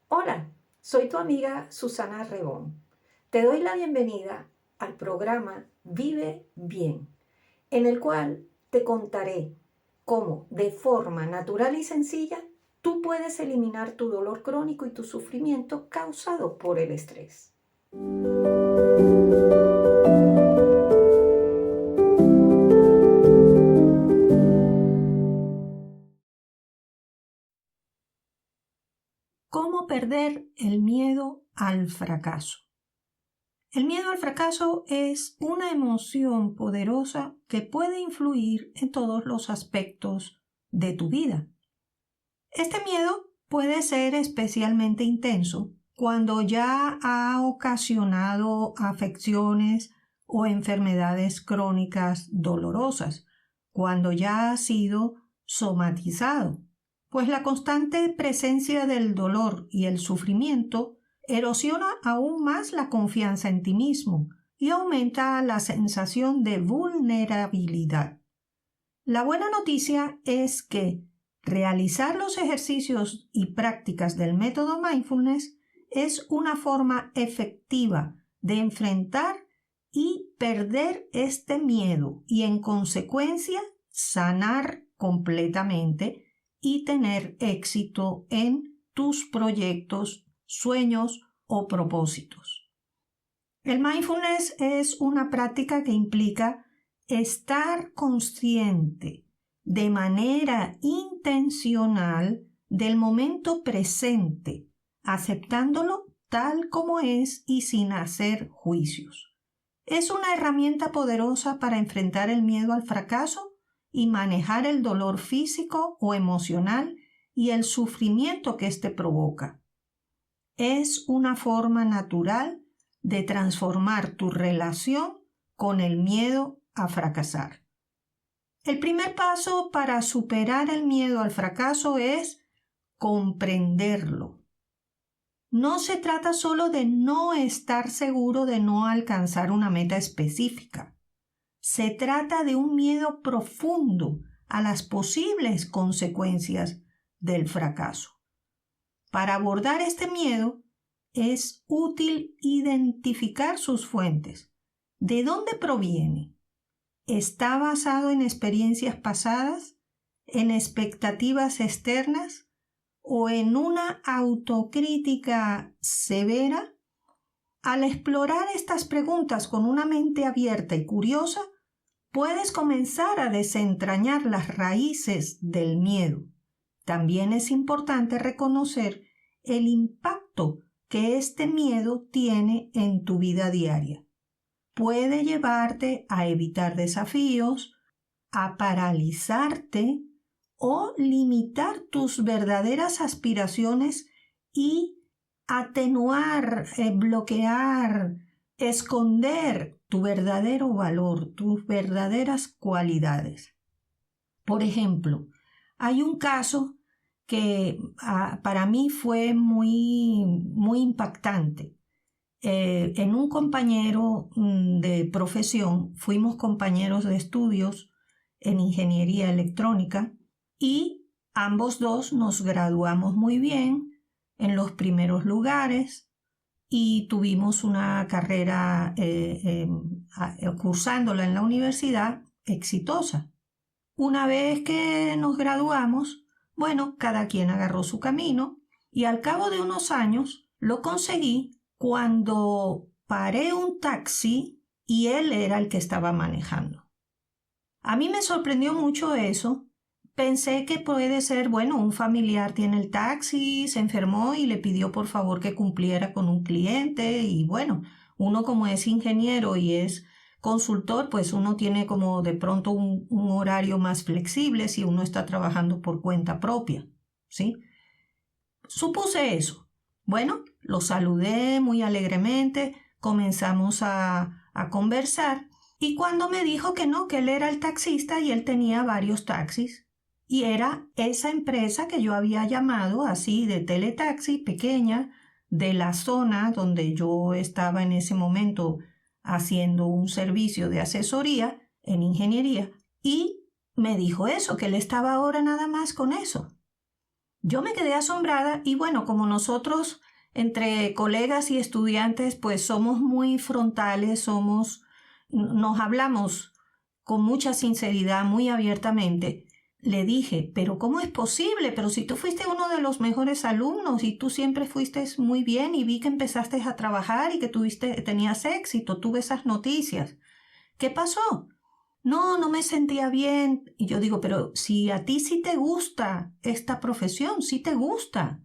Hola, soy tu amiga Susana Rebón. Te doy la bienvenida al programa Vive Bien, en el cual te contaré cómo, de forma natural y sencilla, tú puedes eliminar tu dolor crónico y tu sufrimiento causado por el estrés. ¿Cómo perder el miedo al fracaso? El miedo al fracaso es una emoción poderosa que puede influir en todos los aspectos de tu vida. Este miedo puede ser especialmente intenso cuando ya ha ocasionado afecciones o enfermedades crónicas dolorosas, cuando ya ha sido somatizado, pues la constante presencia del dolor y el sufrimiento erosiona aún más la confianza en ti mismo y aumenta la sensación de vulnerabilidad. La buena noticia es que realizar los ejercicios y prácticas del método mindfulness es una forma efectiva de enfrentar y perder este miedo y, en consecuencia, sanar completamente y tener éxito en tus proyectos, sueños o propósitos. El mindfulness es una práctica que implica estar consciente de manera intencional del momento presente, aceptándolo tal como es y sin hacer juicios. Es una herramienta poderosa para enfrentar el miedo al fracaso y manejar el dolor físico o emocional y el sufrimiento que éste provoca. Es una forma natural de transformar tu relación con el miedo a fracasar. El primer paso para superar el miedo al fracaso es comprenderlo. No se trata solo de no estar seguro de no alcanzar una meta específica. Se trata de un miedo profundo a las posibles consecuencias del fracaso. Para abordar este miedo, es útil identificar sus fuentes. ¿De dónde proviene? ¿Está basado en experiencias pasadas, en expectativas externas o en una autocrítica severa? Al explorar estas preguntas con una mente abierta y curiosa, puedes comenzar a desentrañar las raíces del miedo. También es importante reconocer el impacto que este miedo tiene en tu vida diaria. Puede llevarte a evitar desafíos, a paralizarte o limitar tus verdaderas aspiraciones y atenuar, bloquear, esconder tu verdadero valor, tus verdaderas cualidades. Por ejemplo, hay un caso que para mí fue muy impactante. En un compañero de profesión, fuimos compañeros de estudios en ingeniería electrónica y ambos dos nos graduamos muy bien en los primeros lugares y tuvimos una carrera cursándola en la universidad exitosa. Una vez que nos graduamos, bueno, cada quien agarró su camino y al cabo de unos años lo conseguí cuando paré un taxi y él era el que estaba manejando. A mí me sorprendió mucho eso. Pensé que puede ser, bueno, un familiar tiene el taxi, se enfermó y le pidió por favor que cumpliera con un cliente y bueno, uno como es ingeniero y es consultor, pues uno tiene como de pronto un horario más flexible si uno está trabajando por cuenta propia, ¿sí? Supuse eso. Bueno, lo saludé muy alegremente, comenzamos a conversar y cuando me dijo que no, que él era el taxista y él tenía varios taxis y era esa empresa que yo había llamado así de teletaxi pequeña de la zona donde yo estaba en ese momento haciendo un servicio de asesoría en ingeniería y me dijo eso, que él estaba ahora nada más con eso. Yo me quedé asombrada y bueno, como nosotros entre colegas y estudiantes pues somos muy frontales, nos hablamos con mucha sinceridad, muy abiertamente. Le dije, pero ¿cómo es posible? Pero si tú fuiste uno de los mejores alumnos y tú siempre fuiste muy bien y vi que empezaste a trabajar y que tenías éxito, tuve esas noticias. ¿Qué pasó? No me sentía bien. Y yo digo, pero si a ti sí te gusta esta profesión, sí te gusta.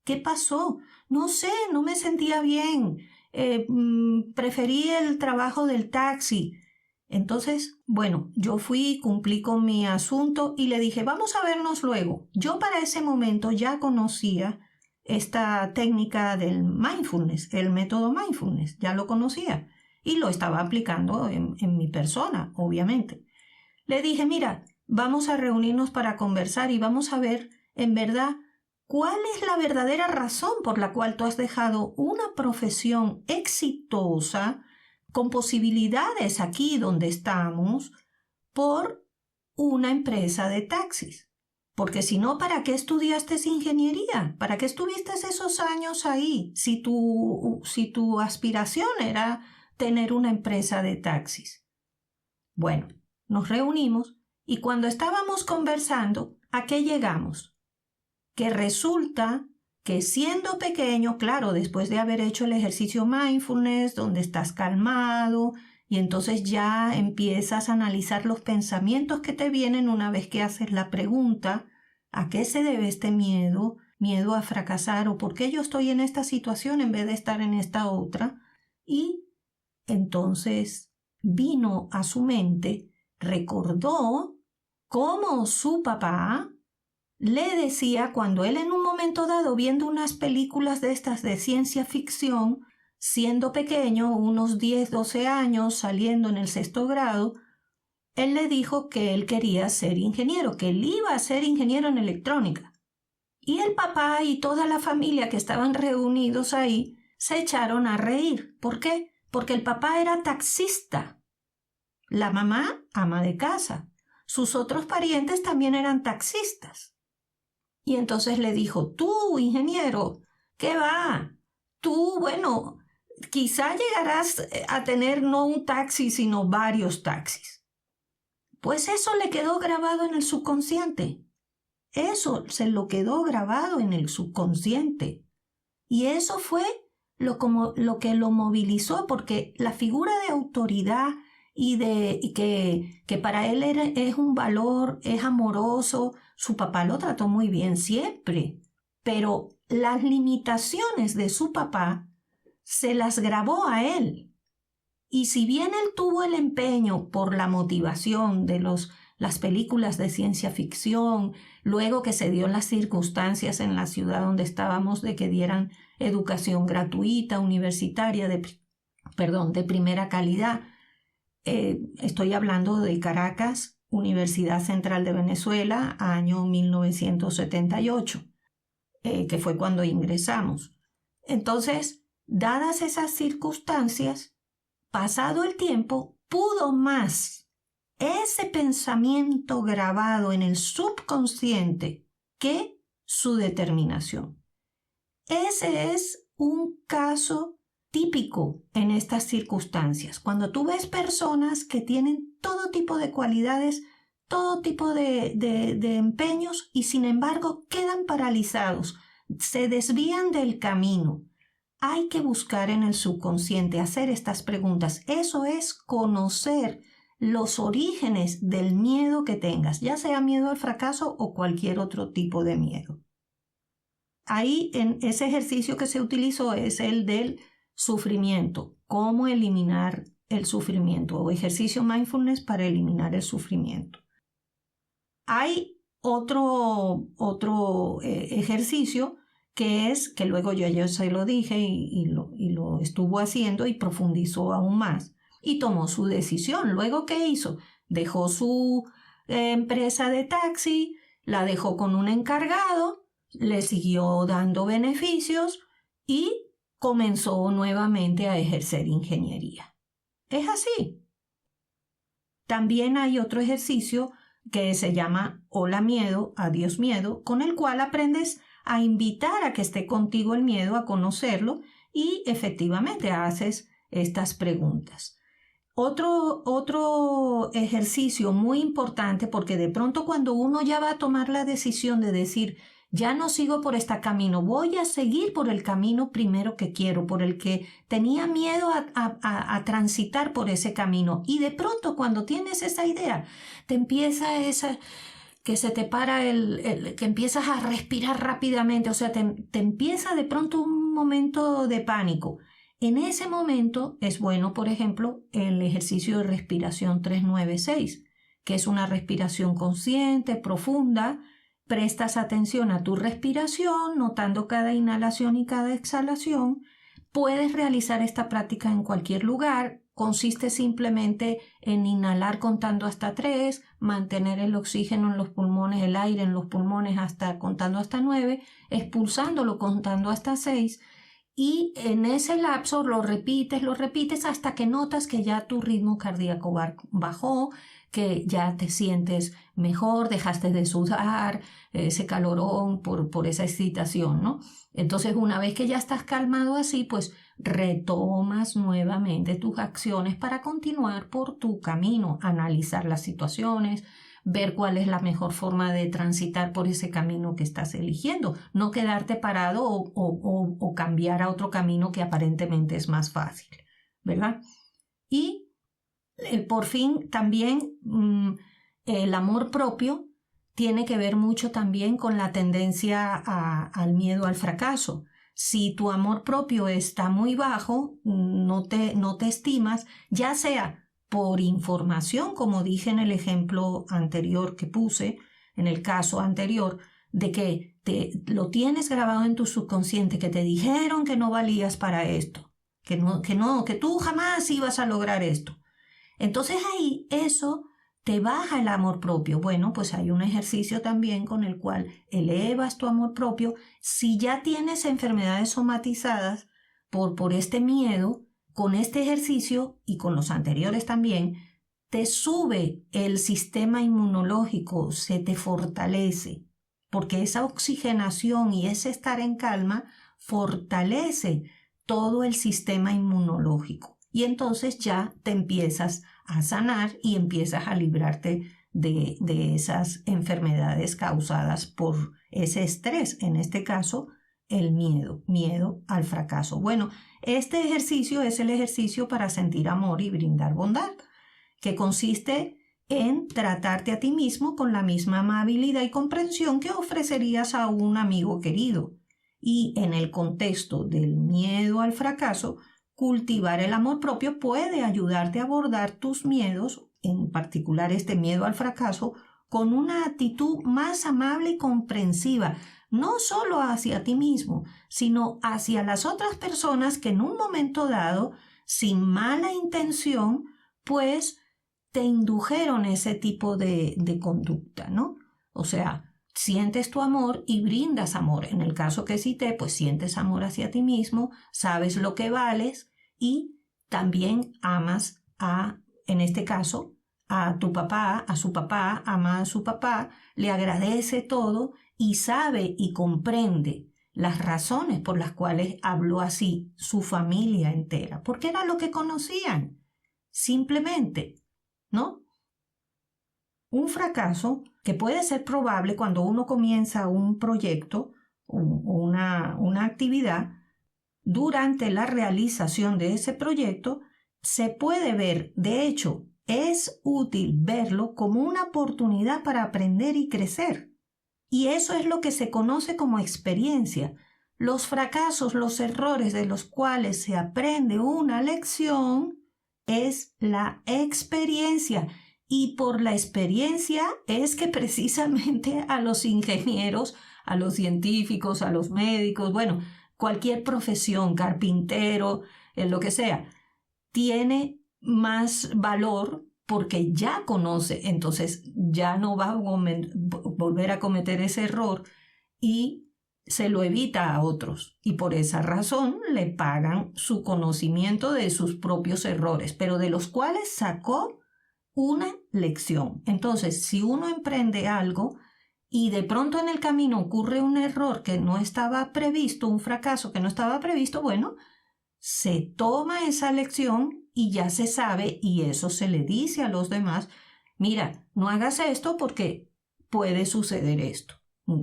¿Qué pasó? No sé, no me sentía bien. Preferí el trabajo del taxi. Entonces, bueno, yo fui, cumplí con mi asunto y le dije, vamos a vernos luego. Yo para ese momento ya conocía esta técnica del mindfulness, el método mindfulness, ya lo conocía y lo estaba aplicando en mi persona, obviamente. Le dije, mira, vamos a reunirnos para conversar y vamos a ver, en verdad, cuál es la verdadera razón por la cual tú has dejado una profesión exitosa con posibilidades aquí donde estamos por una empresa de taxis. Porque si no, ¿para qué estudiaste ingeniería? ¿Para qué estuviste esos años ahí si tu aspiración era tener una empresa de taxis? Bueno, nos reunimos y cuando estábamos conversando, ¿a qué llegamos? Que resulta que siendo pequeño, claro, después de haber hecho el ejercicio mindfulness, donde estás calmado y entonces ya empiezas a analizar los pensamientos que te vienen una vez que haces la pregunta, ¿a qué se debe este miedo? ¿Miedo a fracasar? ¿O por qué yo estoy en esta situación en vez de estar en esta otra? Y entonces vino a su mente, recordó cómo su papá le decía cuando él en un momento dado, viendo unas películas de estas de ciencia ficción, siendo pequeño, unos 10, 12 años, saliendo en el 6º grado, él le dijo que él quería ser ingeniero, que él iba a ser ingeniero en electrónica. Y el papá y toda la familia que estaban reunidos ahí se echaron a reír. ¿Por qué? Porque el papá era taxista, la mamá ama de casa, sus otros parientes también eran taxistas. Y entonces le dijo, tú, ingeniero, ¿qué va? Tú, bueno, quizá llegarás a tener no un taxi, sino varios taxis. Pues eso le quedó grabado en el subconsciente. Eso se lo quedó grabado en el subconsciente. Y eso fue lo que lo movilizó, porque la figura de autoridad y que para él es un valor, es amoroso. Su papá lo trató muy bien siempre, pero las limitaciones de su papá se las grabó a él. Y si bien él tuvo el empeño por la motivación de las películas de ciencia ficción, luego que se dio las circunstancias en la ciudad donde estábamos de que dieran educación gratuita, universitaria, de primera calidad, estoy hablando de Caracas, Universidad Central de Venezuela, año 1978, que fue cuando ingresamos. Entonces, dadas esas circunstancias, pasado el tiempo, pudo más ese pensamiento grabado en el subconsciente que su determinación. Ese es un caso típico en estas circunstancias. Cuando tú ves personas que tienen todo tipo de cualidades, todo tipo de empeños y sin embargo quedan paralizados, se desvían del camino. Hay que buscar en el subconsciente, hacer estas preguntas. Eso es conocer los orígenes del miedo que tengas, ya sea miedo al fracaso o cualquier otro tipo de miedo. Ahí en ese ejercicio que se utilizó es el del sufrimiento, cómo eliminar el sufrimiento o ejercicio mindfulness para eliminar el sufrimiento. Hay otro ejercicio que es, que luego yo se lo dije y lo estuvo haciendo y profundizó aún más y tomó su decisión. Luego, ¿qué hizo? Dejó su empresa de taxi, la dejó con un encargado, le siguió dando beneficios y comenzó nuevamente a ejercer ingeniería. Es así. También hay otro ejercicio que se llama Hola Miedo, Adiós Miedo, con el cual aprendes a invitar a que esté contigo el miedo, a conocerlo, y efectivamente haces estas preguntas. Otro ejercicio muy importante, porque de pronto cuando uno ya va a tomar la decisión de decir, ya no sigo por este camino, voy a seguir por el camino primero que quiero, por el que tenía miedo a transitar por ese camino. Y de pronto cuando tienes esa idea, te empieza que se te para que empiezas a respirar rápidamente, o sea, te empieza de pronto un momento de pánico. En ese momento es bueno, por ejemplo, el ejercicio de respiración 396, que es una respiración consciente, profunda. Prestas atención a tu respiración, notando cada inhalación y cada exhalación. Puedes realizar esta práctica en cualquier lugar. Consiste simplemente en inhalar contando hasta 3, mantener el oxígeno en los pulmones, el aire en los pulmones contando hasta 9, expulsándolo contando hasta 6. Y en ese lapso lo repites hasta que notas que ya tu ritmo cardíaco bajó, que ya te sientes mejor, dejaste de sudar, ese calorón por esa excitación, ¿no? Entonces, una vez que ya estás calmado así, pues retomas nuevamente tus acciones para continuar por tu camino, analizar las situaciones, ver cuál es la mejor forma de transitar por ese camino que estás eligiendo, no quedarte parado o cambiar a otro camino que aparentemente es más fácil, ¿verdad? Y por fin también el amor propio tiene que ver mucho también con la tendencia al miedo al fracaso. Si tu amor propio está muy bajo, no te estimas, ya sea por información, como dije en el ejemplo anterior que puse, en el caso anterior, de que lo tienes grabado en tu subconsciente, que te dijeron que no valías para esto, que tú jamás ibas a lograr esto. Entonces ahí eso te baja el amor propio. Bueno, pues hay un ejercicio también con el cual elevas tu amor propio. Si ya tienes enfermedades somatizadas por este miedo, con este ejercicio y con los anteriores también, te sube el sistema inmunológico, se te fortalece, porque esa oxigenación y ese estar en calma fortalece todo el sistema inmunológico. Y entonces ya te empiezas a sanar y empiezas a librarte de esas enfermedades causadas por ese estrés, en este caso el miedo al fracaso. Bueno, este ejercicio es el ejercicio para sentir amor y brindar bondad, que consiste en tratarte a ti mismo con la misma amabilidad y comprensión que ofrecerías a un amigo querido. Y en el contexto del miedo al fracaso, cultivar el amor propio puede ayudarte a abordar tus miedos, en particular este miedo al fracaso, con una actitud más amable y comprensiva, no solo hacia ti mismo, sino hacia las otras personas que en un momento dado, sin mala intención, pues te indujeron ese tipo de conducta, ¿no? O sea, sientes tu amor y brindas amor. En el caso que cité, pues sientes amor hacia ti mismo, sabes lo que vales y también amas en este caso, a tu papá, a su papá, ama a su papá, le agradece todo y sabe y comprende las razones por las cuales habló así su familia entera, porque era lo que conocían, simplemente, ¿no? Un fracaso que puede ser probable cuando uno comienza un proyecto o una actividad, durante la realización de ese proyecto se puede ver, de hecho, es útil verlo como una oportunidad para aprender y crecer. Y eso es lo que se conoce como experiencia. Los fracasos, los errores de los cuales se aprende una lección es la experiencia. Y por la experiencia es que precisamente a los ingenieros, a los científicos, a los médicos, bueno, cualquier profesión, carpintero, lo que sea, tiene más valor porque ya conoce, entonces ya no va a volver a cometer ese error y se lo evita a otros. Y por esa razón le pagan su conocimiento de sus propios errores, pero de los cuales sacó una lección. Entonces, si uno emprende algo y de pronto en el camino ocurre un error que no estaba previsto, un fracaso que no estaba previsto, bueno, se toma esa lección y ya se sabe, y eso se le dice a los demás: mira, no hagas esto porque puede suceder esto.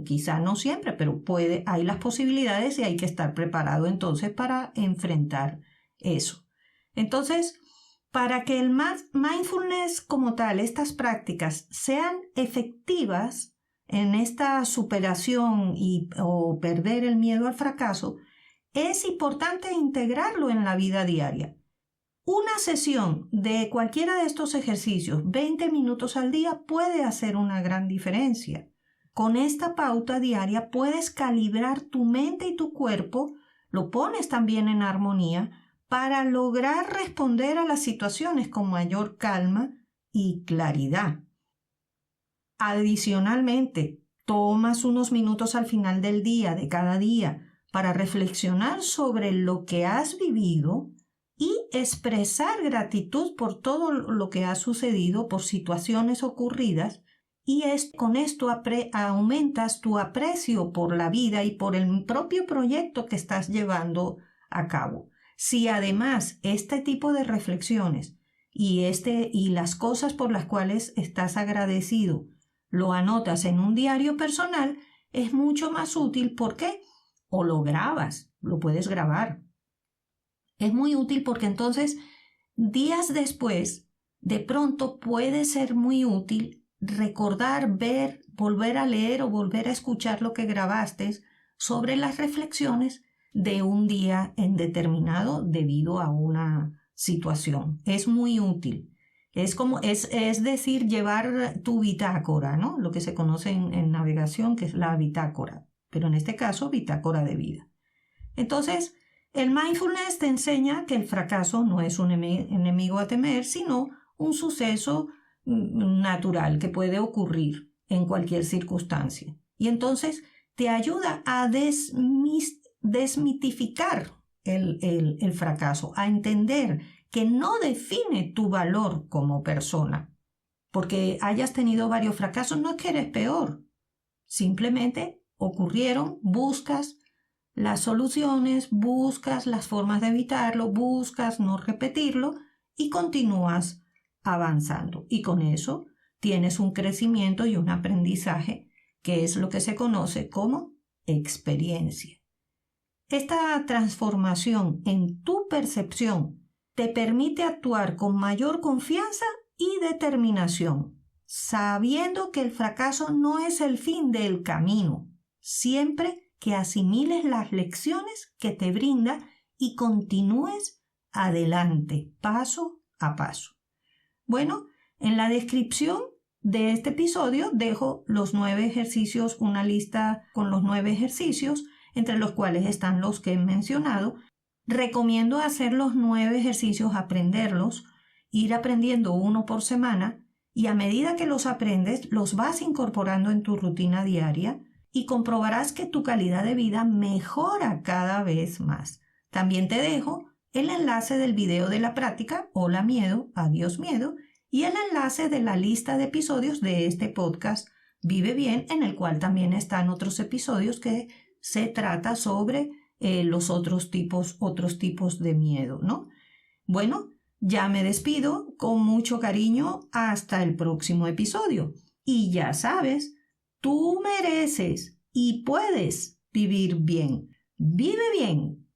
Quizá no siempre, pero hay las posibilidades y hay que estar preparado entonces para enfrentar eso. Entonces, para que el mindfulness como tal, estas prácticas, sean efectivas en esta superación o perder el miedo al fracaso, es importante integrarlo en la vida diaria. Una sesión de cualquiera de estos ejercicios, 20 minutos al día, puede hacer una gran diferencia. Con esta pauta diaria puedes calibrar tu mente y tu cuerpo, lo pones también en armonía, para lograr responder a las situaciones con mayor calma y claridad. Adicionalmente, tomas unos minutos al final del día, de cada día, para reflexionar sobre lo que has vivido y expresar gratitud por todo lo que ha sucedido, por situaciones ocurridas, y con esto aumentas tu aprecio por la vida y por el propio proyecto que estás llevando a cabo. Si además este tipo de reflexiones y las cosas por las cuales estás agradecido lo anotas en un diario personal, es mucho más útil. ¿Por qué? O lo grabas, lo puedes grabar. Es muy útil porque entonces, días después, de pronto puede ser muy útil recordar, ver, volver a leer o volver a escuchar lo que grabaste sobre las reflexiones de un día en determinado debido a una situación. Es muy útil. Es decir, llevar tu bitácora, ¿no? Lo que se conoce en navegación, que es la bitácora, pero en este caso, bitácora de vida. Entonces, el mindfulness te enseña que el fracaso no es un enemigo a temer, sino un suceso natural que puede ocurrir en cualquier circunstancia. Y entonces te ayuda a desmitificar el fracaso, a entender que no define tu valor como persona. Porque hayas tenido varios fracasos no es que eres peor. Simplemente ocurrieron, buscas las soluciones, buscas las formas de evitarlo, buscas no repetirlo y continúas avanzando. Y con eso tienes un crecimiento y un aprendizaje que es lo que se conoce como experiencia. Esta transformación en tu percepción te permite actuar con mayor confianza y determinación, sabiendo que el fracaso no es el fin del camino, siempre que asimiles las lecciones que te brinda y continúes adelante, paso a paso. Bueno, en la descripción de este episodio dejo los 9 ejercicios, una lista con los 9 ejercicios, entre los cuales están los que he mencionado. Recomiendo hacer los 9 ejercicios, aprenderlos, ir aprendiendo uno por semana, y a medida que los aprendes, los vas incorporando en tu rutina diaria y comprobarás que tu calidad de vida mejora cada vez más. También te dejo el enlace del video de la práctica Hola Miedo, Adiós Miedo, y el enlace de la lista de episodios de este podcast Vive Bien, en el cual también están otros episodios que se trata sobre los otros tipos de miedo, ¿no? Bueno, ya me despido con mucho cariño hasta el próximo episodio. Y ya sabes, tú mereces y puedes vivir bien. ¡Vive bien!